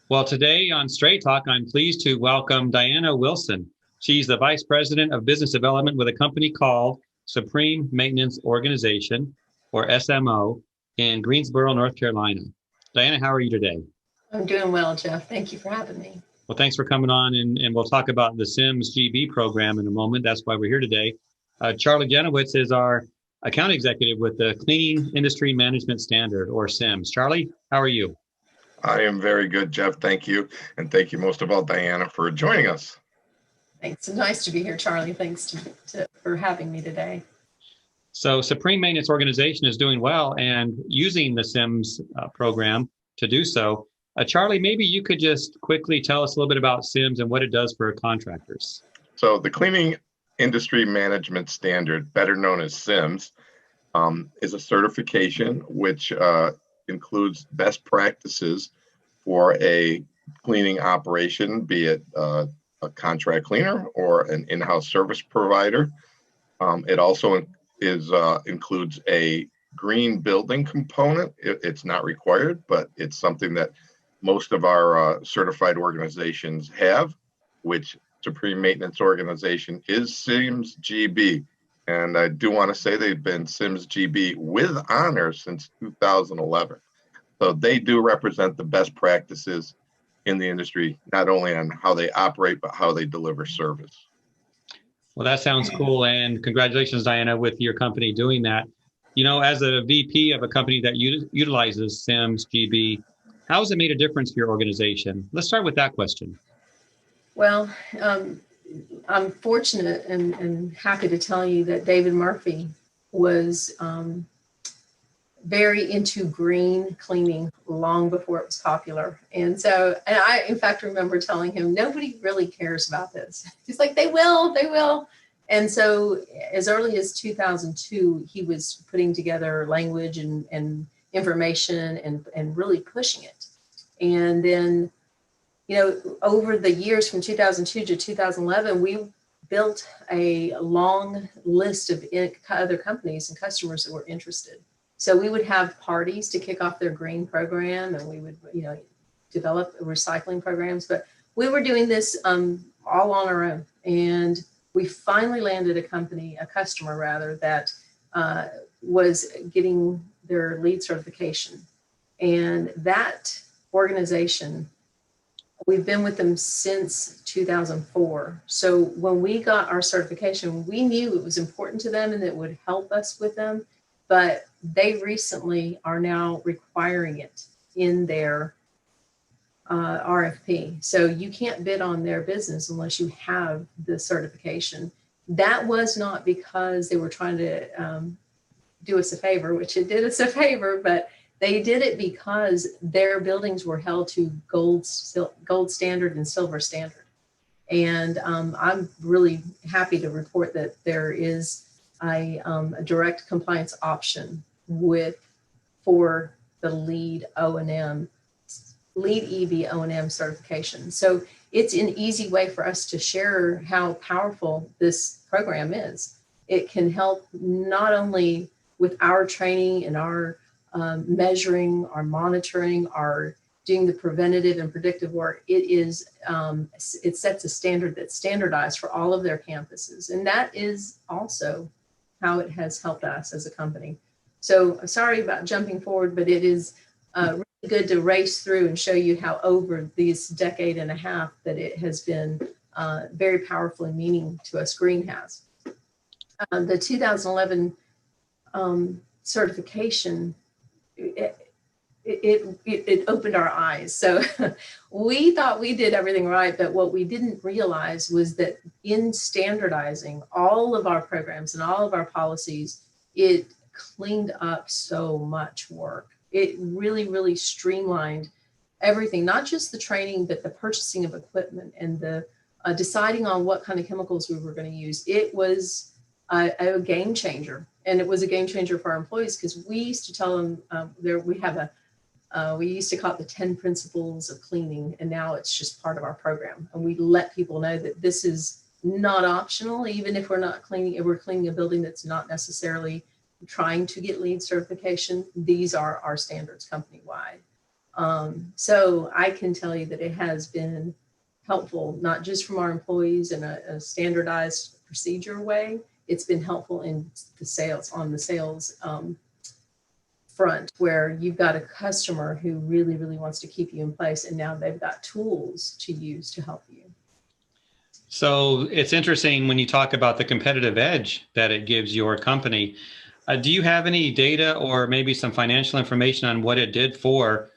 Well, today on Straight Talk, I'm pleased to welcome Diana Wilson. She's the Vice President of Business Development with a company called Supreme Maintenance Organization, or SMO, in Greensboro, North Carolina. Diana, how are you today? I'm doing well, Jeff. Thank you for having me. Well, thanks for coming on, and we'll talk about the CIMS-GB program in a moment. That's why we're here today. Charlie Genowitz is our account executive with the Cleaning Industry Management Standard, or CIMS. Charlie, how are you? I am very good, Jeff. Thank you. And thank you most of all, Diana, for joining us. Thanks. It's nice to be here, Charlie. Thanks for having me today. So Supreme Maintenance Organization is doing well and using the CIMS program to do so. Charlie, maybe you could just quickly tell us a little bit about CIMS and what it does for contractors. So the Cleaning Industry Management Standard, better known as CIMS, is a certification which includes best practices for a cleaning operation, be it a contract cleaner or an in-house service provider. It also includes a green building component. It's not required, but it's something that most of our certified organizations have, which Supreme Maintenance Organization is CIMS-GB. And I do want to say they've been CIMS-GB with honor since 2011. So they do represent the best practices in the industry, not only on how they operate, but how they deliver service. Well, that sounds cool. And congratulations, Diana, with your company doing that. You know, as a VP of a company that utilizes CIMS-GB, how has it made a difference for your organization? Let's start with that question. Well, I'm fortunate and happy to tell you that David Murphy was very into green cleaning long before it was popular. And I, in fact, remember telling him, nobody really cares about this. He's like, they will. And so as early as 2002, he was putting together language and information and really pushing it. And then, you know, over the years from 2002 to 2011, we built a long list of other companies and customers that were interested. So we would have parties to kick off their green program, and we would, you know, develop recycling programs. But we were doing this all on our own. And we finally landed a customer rather, that was getting their LEED certification. And that organization, we've been with them since 2004. So when we got our certification, we knew it was important to them and it would help us with them, but they recently are now requiring it in their RFP. So you can't bid on their business unless you have the certification. That was not because they were trying to do us a favor, which it did us a favor, but they did it because their buildings were held to gold standard and silver standard. And I'm really happy to report that there is a direct compliance option for the LEED O&M, LEED EV O&M certification. So it's an easy way for us to share how powerful this program is. It can help not only with our training and our measuring, our monitoring, our doing the preventative and predictive work. It sets a standard that's standardized for all of their campuses. And that is also how it has helped us as a company. So sorry about jumping forward, but it is really good to race through and show you how over these decade and a half that it has been very powerful and meaning to us. Green has. The 2011 certification, it opened our eyes. So we thought we did everything right, but what we didn't realize was that in standardizing all of our programs and all of our policies, it cleaned up so much work. It really, really streamlined everything, not just the training, but the purchasing of equipment and the deciding on what kind of chemicals we were going to use. It was a game changer. And it was a game changer for our employees, because we used to tell them we used to call it the 10 principles of cleaning. And now it's just part of our program. And we let people know that this is not optional, even if we're not cleaning, if we're cleaning a building that's not necessarily trying to get LEED certification. These are our standards company-wide. So I can tell you that it has been helpful, not just from our employees in a standardized procedure way. It's been helpful in the sales, on the sales front, where you've got a customer who really, really wants to keep you in place, and now they've got tools to use to help you. So it's interesting when you talk about the competitive edge that it gives your company. Do you have any data or maybe some financial information on what it did for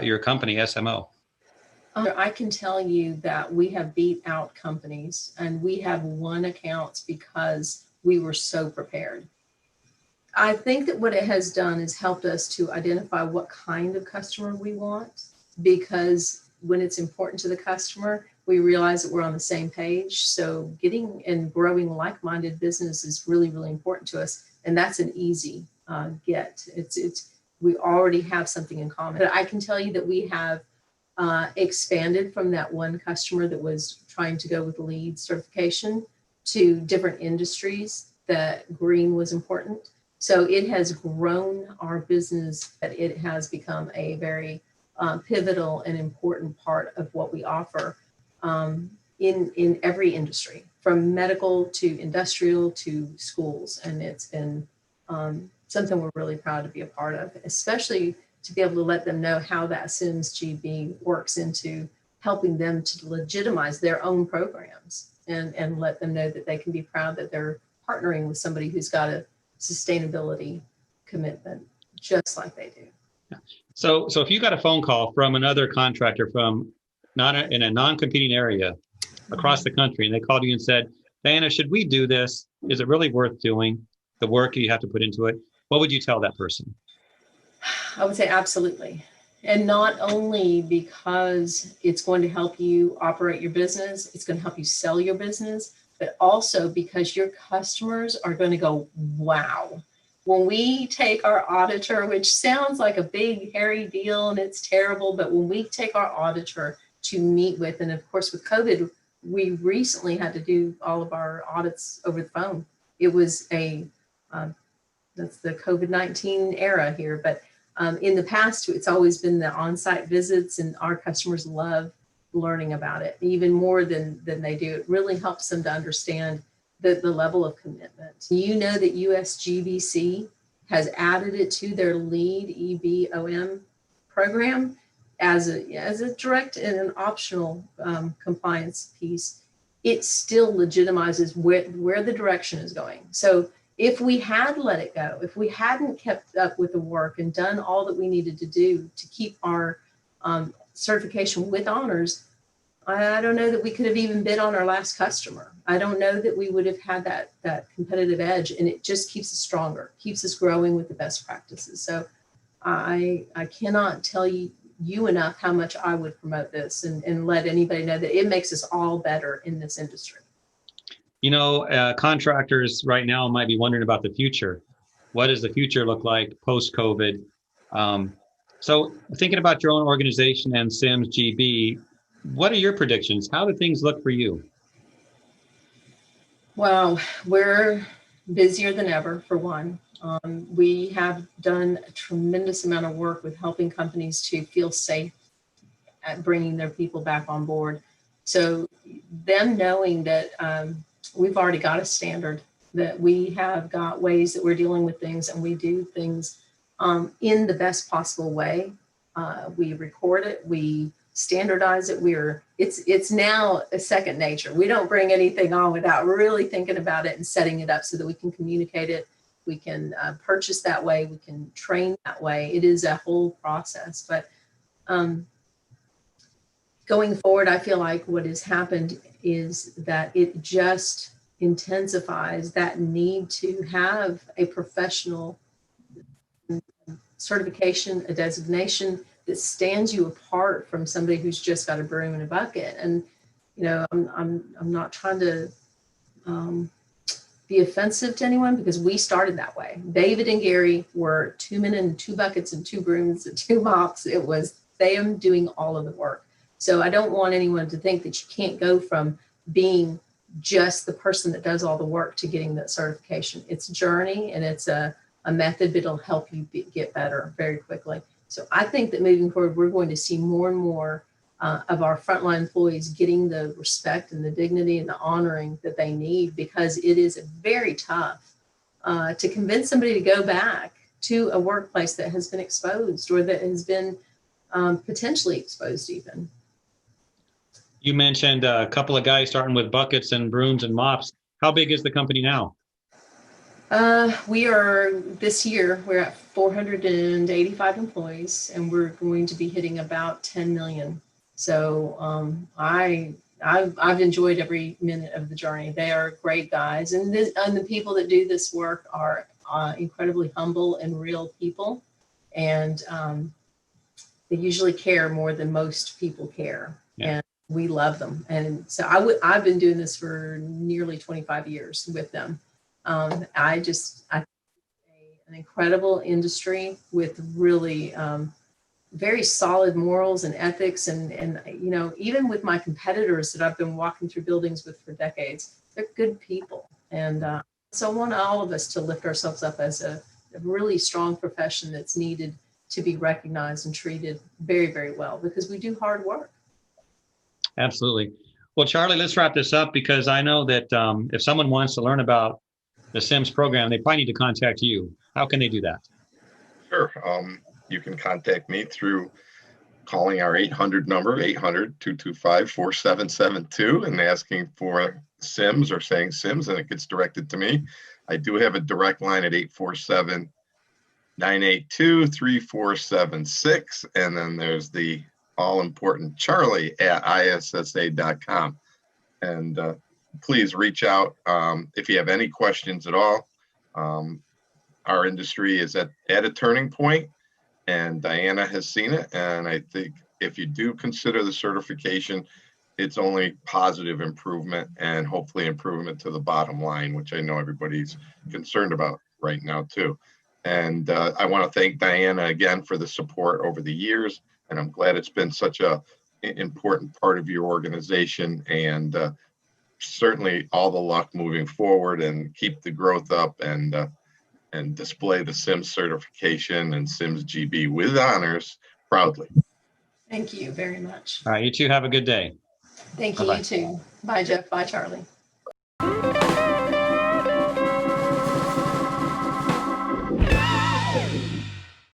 your company, SMO? I can tell you that we have beat out companies, and we have won accounts because we were so prepared. I think that what it has done is helped us to identify what kind of customer we want, because when it's important to the customer, we realize that we're on the same page. So getting and growing like-minded business is really, really important to us. And that's an easy get. We already have something in common. But I can tell you that we have expanded from that one customer that was trying to go with LEED certification to different industries that green was important. So it has grown our business, that it has become a very pivotal and important part of what we offer in every industry, from medical to industrial to schools. And it's been something we're really proud to be a part of, especially to be able to let them know how that CIMS-GB works into helping them to legitimize their own programs, and let them know that they can be proud that they're partnering with somebody who's got a sustainability commitment, just like they do. Yeah. So if you got a phone call from another contractor from in a non-competing area across the country, and they called you and said, Diana, should we do this? Is it really worth doing the work you have to put into it? What would you tell that person? I would say absolutely. And not only because it's going to help you operate your business, it's going to help you sell your business, but also because your customers are going to go, wow. When we take our auditor, which sounds like a big, hairy deal and it's terrible, but when we take our auditor to meet with, and of course with COVID, we recently had to do all of our audits over the phone. It was that's the COVID-19 era here, but in the past, it's always been the on-site visits, and our customers love learning about it even more than they do. It really helps them to understand the level of commitment. You know that USGBC has added it to their LEED EBOM program as a direct and an optional compliance piece. It still legitimizes where the direction is going. So if we had let it go, if we hadn't kept up with the work and done all that we needed to do to keep our certification with honors, I don't know that we could have even bid on our last customer. I don't know that we would have had that competitive edge, and it just keeps us stronger, keeps us growing with the best practices. So I cannot tell you enough how much I would promote this and let anybody know that it makes us all better in this industry. You know, contractors right now might be wondering about the future. What does the future look like post-COVID? So thinking about your own organization and CIMS-GB, what are your predictions? How do things look for you? Well, we're busier than ever, for one. We have done a tremendous amount of work with helping companies to feel safe at bringing their people back on board. So them knowing that we've already got a standard, that we have got ways that we're dealing with things, and we do things in the best possible way. We record it, we standardize it. It's now a second nature. We don't bring anything on without really thinking about it and setting it up so that we can communicate it. We can purchase that way. We can train that way. It is a whole process. But going forward, I feel like what has happened is that it just intensifies that need to have a professional certification, a designation that stands you apart from somebody who's just got a broom and a bucket. And you know, I'm not trying to be offensive to anyone, because we started that way. David and Gary were 2 men and 2 buckets and 2 brooms and 2 mops. It was them doing all of the work. So I don't want anyone to think that you can't go from being just the person that does all the work to getting that certification. It's a journey, and it's a method that'll help you get better very quickly. So I think that moving forward, we're going to see more and more of our frontline employees getting the respect and the dignity and the honoring that they need, because it is very tough to convince somebody to go back to a workplace that has been exposed or that has been potentially exposed even. You mentioned a couple of guys starting with buckets and brooms and mops. How big is the company now? We are, this year, we're at 485 employees, and we're going to be hitting about 10 million. So I've enjoyed every minute of the journey. They are great guys, and the people that do this work are incredibly humble and real people, and they usually care more than most people care. Yeah. And we love them. And so I've been doing this for nearly 25 years with them. I think an incredible industry with really very solid morals and ethics, and you know, even with my competitors that I've been walking through buildings with for decades, they're good people. And so I want all of us to lift ourselves up as a really strong profession that's needed to be recognized and treated very, very well, because we do hard work. Absolutely. Well, Charlie, let's wrap this up, because I know that if someone wants to learn about the CIMS program, they probably need to contact you. How can they do that? Sure. You can contact me through calling our 800 number, 800-225-4772, and asking for CIMS or saying CIMS, and it gets directed to me. I do have a direct line at 847-982-3476, and then there's the all-important Charlie at issa.com. And please reach out if you have any questions at all. Our industry is at a turning point, and Diana has seen it. And I think if you do consider the certification, it's only positive improvement, and hopefully improvement to the bottom line, which I know everybody's concerned about right now too. And I want to thank Diana again for the support over the years, and I'm glad it's been such a important part of your organization, and certainly all the luck moving forward, and keep the growth up, and display the CIMS certification and CIMS-GB with honors proudly. Thank you very much. All right, you two have a good day. Thank you. Bye-bye. You too. Bye, Jeff. Bye, Charlie.